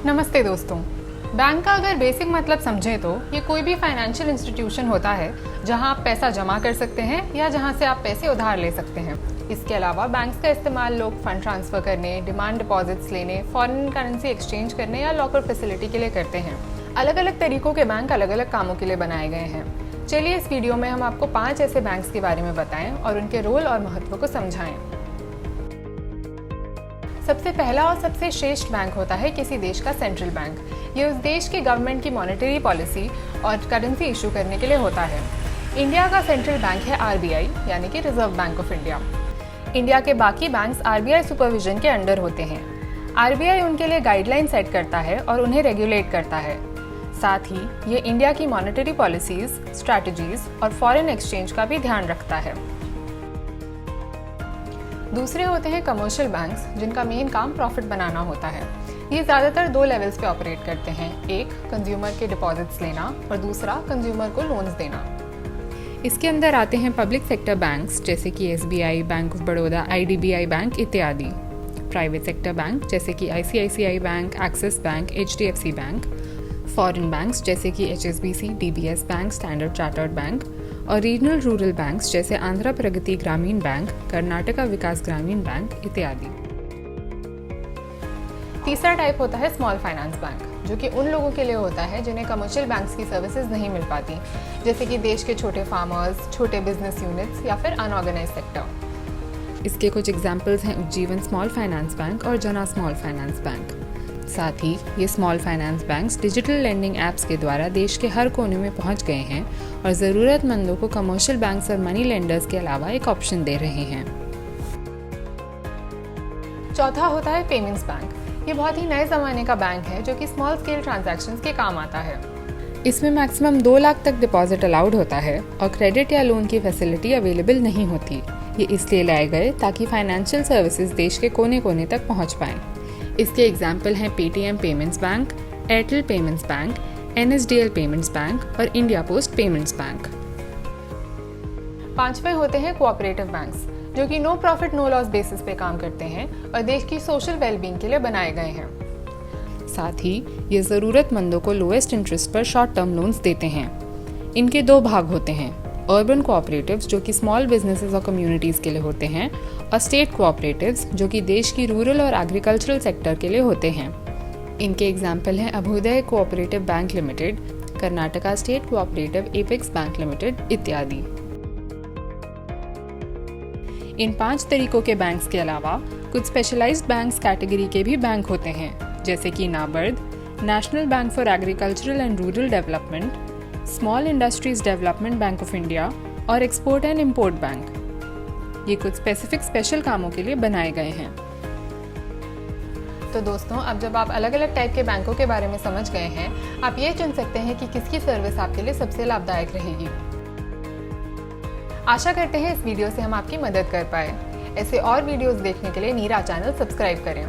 नमस्ते दोस्तों। बैंक का अगर बेसिक मतलब समझें तो ये कोई भी फाइनेंशियल इंस्टीट्यूशन होता है जहां आप पैसा जमा कर सकते हैं या जहां से आप पैसे उधार ले सकते हैं। इसके अलावा बैंक्स का इस्तेमाल लोग फंड ट्रांसफ़र करने, डिमांड डिपॉजिट्स लेने, फॉरेन करेंसी एक्सचेंज करने या लॉकर फैसिलिटी के लिए करते हैं। अलग अलग तरीकों के बैंक अलग अलग कामों के लिए बनाए गए हैं। चलिए इस वीडियो में हम आपको 5 ऐसे बैंक्स के बारे में बताएं और उनके रोल और महत्व को समझाएं। सबसे पहला और सबसे श्रेष्ठ बैंक होता है किसी देश का सेंट्रल बैंक। ये उस देश की गवर्नमेंट की मॉनेटरी पॉलिसी और करेंसी इशू करने के लिए होता है। इंडिया का सेंट्रल बैंक है आरबीआई यानी कि reserve bank of India. India के बाकी बैंक्स आरबीआई सुपरविजन के अंडर होते हैं। आरबीआई उनके लिए गाइडलाइन सेट करता है और उन्हें रेगुलेट करता है। साथ ही ये इंडिया की मॉनेटरी पॉलिसीज, स्ट्रैटेजीज और फॉरेन एक्सचेंज का भी ध्यान रखता है। दूसरे होते हैं कमर्शियल बैंक्स, जिनका मेन काम प्रॉफिट बनाना होता है। ये ज़्यादातर 2 लेवल्स पे ऑपरेट करते हैं, एक कंज्यूमर के डिपॉजिट्स लेना और दूसरा कंज्यूमर को लोन्स देना। इसके अंदर आते हैं पब्लिक सेक्टर बैंक्स जैसे कि SBI, bank of Baroda, IDBI bank इत्यादि। प्राइवेट सेक्टर बैंक जैसे कि ICICI bank, axis bank, HDFC bank. Foreign banks जैसे कि HSBC, DBS bank, standard chartered bank और रीजनल रूरल बैंक्स जैसे आंध्र प्रगति ग्रामीण बैंक, कर्नाटका विकास ग्रामीण बैंक इत्यादि। तीसरा टाइप होता है स्मॉल फाइनेंस बैंक, जो कि उन लोगों के लिए होता है जिन्हें कमर्शियल बैंक्स की सर्विसेज नहीं मिल पाती, जैसे कि देश के छोटे फार्मर्स, छोटे बिजनेस यूनिट्स या फिर अनऑर्गेनाइज सेक्टर। इसके कुछ एग्जाम्पल्स हैं उज्जीवन स्मॉल फाइनेंस बैंक और जना स्मॉल फाइनेंस बैंक। साथ ही ये small finance banks digital lending apps के द्वारा देश के हर कोने में पहुंच गए हैं और ज़रूरतमंदों को कमर्शियल बैंक्स और मनी लेंडर्स के अलावा एक ऑप्शन दे रहे हैं। चौथा होता है पेमेंट्स बैंक। ये बहुत ही नए ज़माने का बैंक है जो कि स्मॉल स्केल ट्रांजैक्शंस के काम आता है। इसमें मैक्सिमम 2 लाख तक डिपॉजिट अलाउड होता है और क्रेडिट या लोन की फैसिलिटी अवेलेबल नहीं होती। ये इसलिए लाए गए ताकि फाइनेंशियल सर्विसेज देश के कोने कोने तक पहुँच पाएँ। इसके एग्जाम्पल हैं Paytm payments bank, Airtel payments bank, NSDL payments bank और इंडिया पोस्ट पेमेंट्स बैंक। 5वें होते हैं कोऑपरेटिव बैंक्स, जो कि no profit no loss basis पे काम करते हैं और देश की सोशल वेलबींग के लिए बनाए गए हैं। साथ ही ये ज़रूरतमंदों को लोएस्ट इंटरेस्ट पर शॉर्ट टर्म लोन्स देते हैं। इनके 2 भाग होते हैं, अर्बन कोऑपरेटिव्स जो कि स्मॉल बिजनेसेस और कम्युनिटीज़ के लिए होते हैं और स्टेट कोऑपरेटिव्स जो कि देश की रूरल और एग्रीकल्चरल सेक्टर के लिए होते हैं। इनके एग्जाम्पल हैं Abhyudaya cooperative bank limited, Karnataka state cooperative apex bank limited इत्यादि। इन 5 तरीकों के बैंक्स के अलावा कुछ स्पेशलाइज्ड बैंक्स कैटेगरी के भी बैंक होते हैं, जैसे कि NABARD, national bank for agricultural and rural development, small industries development bank of India और एक्सपोर्ट एंड इंपोर्ट बैंक। ये कुछ स्पेसिफिक स्पेशल कामों के लिए बनाए गए हैं। तो दोस्तों, अब जब आप अलग अलग टाइप के बैंकों के बारे में समझ गए हैं, आप ये चुन सकते हैं कि किसकी सर्विस आपके लिए सबसे लाभदायक रहेगी। आशा करते हैं इस वीडियो से हम आपकी मदद कर पाए। ऐसे और वीडियोस देखने के लिए नीरा चैनल सब्सक्राइब करें।